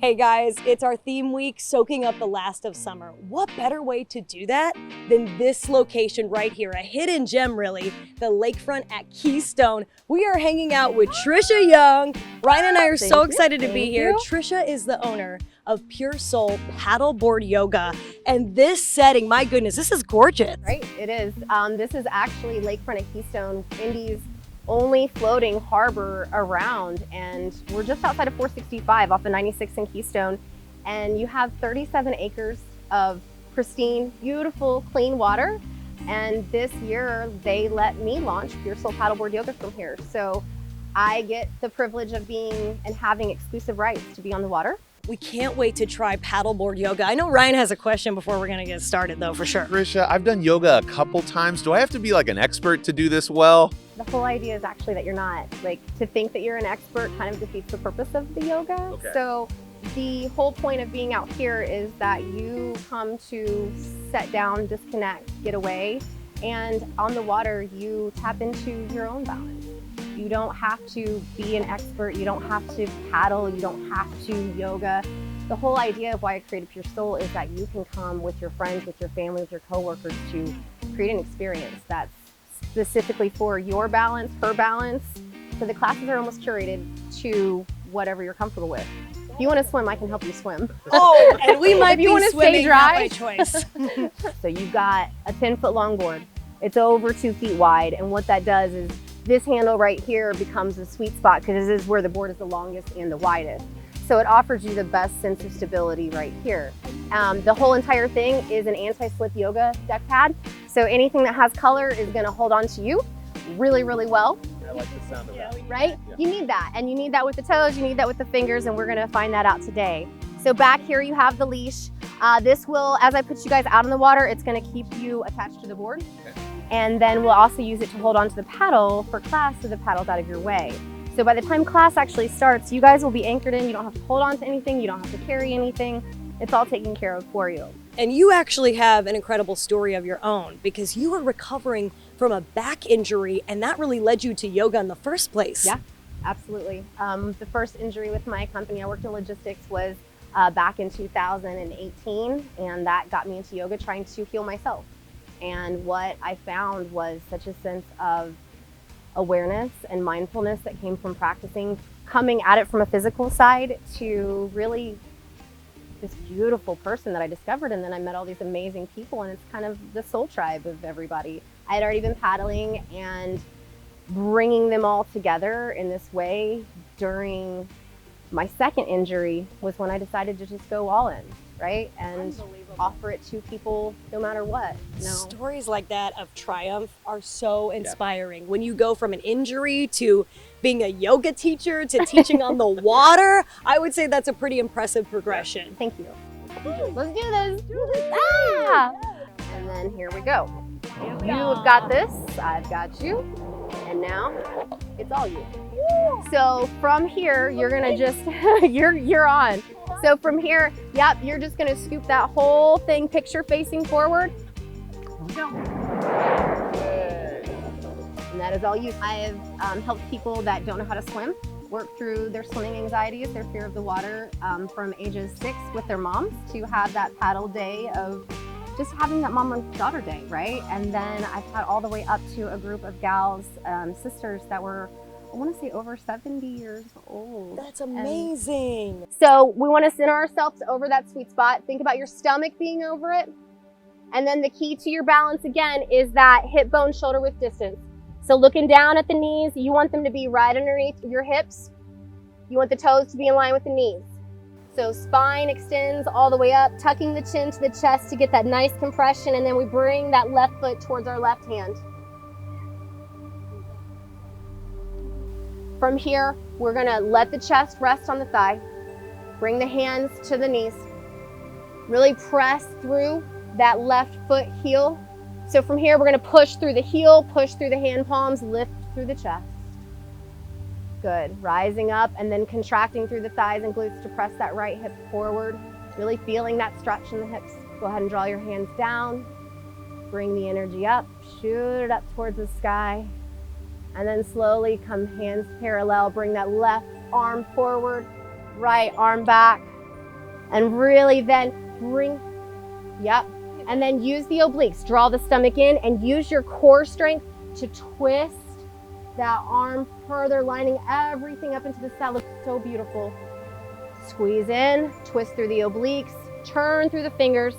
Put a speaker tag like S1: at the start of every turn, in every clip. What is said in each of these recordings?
S1: Hey guys, it's our theme week, soaking up the last of summer. What better way to do that than this location right here, a hidden gem really, the lakefront at Keystone. We are hanging out with Trisha Young. Ryan and I are so excited to be here. Trisha is the owner of Pure Soul Paddleboard Yoga. And this setting, my goodness, this is gorgeous.
S2: Right, it is. This is actually lakefront at Keystone, Indy's only floating harbor around, and we're just outside of 465 off the 96 in Keystone, and you have 37 acres of pristine, beautiful, clean water. And this year they let me launch Pure Soul Paddleboard Yoga from here, so I get the privilege of being and having exclusive rights to be on the water.
S1: We can't wait to try paddleboard yoga. I know Ryan has a question before we're gonna get started though, for sure.
S3: Trisha, I've done yoga a couple times. Do I have to be like an expert to do this well?
S2: The whole idea is actually that you're not. Like, to think that you're an expert kind of defeats the purpose of the yoga.
S3: Okay.
S2: So the whole point of being out here is that you come to set down, disconnect, get away, and on the water you tap into your own balance. You don't have to be an expert, you don't have to paddle, you don't have to yoga. The whole idea of why I created Pure Soul is that you can come with your friends, with your family, with your coworkers to create an experience that's specifically for your balance, her balance. So the classes are almost curated to whatever you're comfortable with. If you want to swim, I can help you swim.
S1: Oh, and we might
S2: If you
S1: be
S2: wanna stay
S1: swimming not by
S2: dry.
S1: choice.
S2: So you've got a 10-foot longboard. It's over 2 feet wide, and what that does is this handle right here becomes a sweet spot because this is where the board is the longest and the widest. So it offers you the best sense of stability right here. The whole entire thing is an anti-slip yoga deck pad. So anything that has color is gonna hold on to you really, really well.
S3: I like the sound of that.
S2: Right?
S3: Yeah.
S2: You need that, and you need that with the toes, you need that with the fingers, and we're gonna find that out today. So back here you have the leash. This will, as I put you guys out on the water, it's gonna keep you attached to the board.
S3: Okay.
S2: And then we'll also use it to hold onto the paddle for class so the paddle's out of your way. So by the time class actually starts, you guys will be anchored in, you don't have to hold on to anything, you don't have to carry anything. It's all taken care of for you.
S1: And you actually have an incredible story of your own because you were recovering from a back injury and that really led you to yoga in the first place.
S2: Yeah, absolutely. The first injury with my company, I worked in logistics, was back in 2018, and that got me into yoga trying to heal myself. And what I found was such a sense of awareness and mindfulness that came from practicing, coming at it from a physical side to really this beautiful person that I discovered. And then I met all these amazing people, and it's kind of the soul tribe of everybody. I had already been paddling, and bringing them all together in this way during my second injury was when I decided to just go all in, right? And offer it to people no matter what.
S1: Stories like that of triumph are so inspiring. When you go from an injury to being a yoga teacher to teaching on the water, I would say that's a pretty impressive progression.
S2: Thank you. Let's do this. Ah! And then here we go. You've got this, I've got you, and now it's all you. So from here, you're gonna just, you're on. So from here, yep, you're just gonna scoop that whole thing picture facing forward. And that is all you. I have helped people that don't know how to swim work through their swimming anxieties, their fear of the water, from ages 6 with their moms to have that paddle day of just having that mom and daughter day, right? And then I've had all the way up to a group of gals, sisters that were, I want to say, over 70 years old.
S1: That's amazing.
S2: So we want to center ourselves over that sweet spot. Think about your stomach being over it. And then the key to your balance again is that hip bone shoulder width distance. So looking down at the knees, you want them to be right underneath your hips. You want the toes to be in line with the knees. So spine extends all the way up, tucking the chin to the chest to get that nice compression, and then we bring that left foot towards our left hand. From here, we're gonna let the chest rest on the thigh, bring the hands to the knees, really press through that left foot heel. So from here, we're gonna push through the heel, push through the hand palms, lift through the chest. Good, rising up and then contracting through the thighs and glutes to press that right hip forward, really feeling that stretch in the hips. Go ahead and draw your hands down, bring the energy up, shoot it up towards the sky, and then slowly come hands parallel, bring that left arm forward, right arm back, And really then bring, yep. And then use the obliques. Draw the stomach in and use your core strength to twist that arm further, lining everything up into the side. Looks so beautiful. Squeeze in, twist through the obliques, turn through the fingers,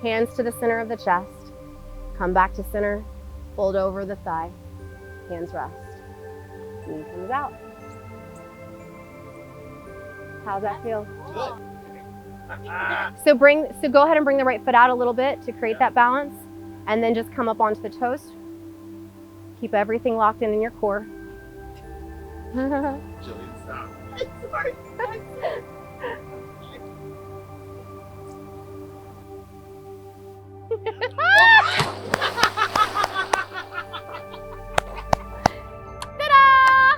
S2: hands to the center of the chest. Come back to center, fold over the thigh, hands rest. Knee comes out. How's that feel? So go ahead and bring the right foot out a little bit to create that balance, and then just come up onto the toes. Keep everything locked in your core.
S3: Jillian, stop. Sorry.
S2: Ta-da!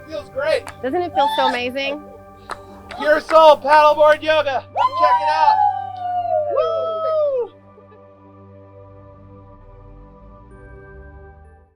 S3: Feels great.
S2: Doesn't it feel so amazing?
S3: Pure Soul Paddleboard Yoga. Check it out.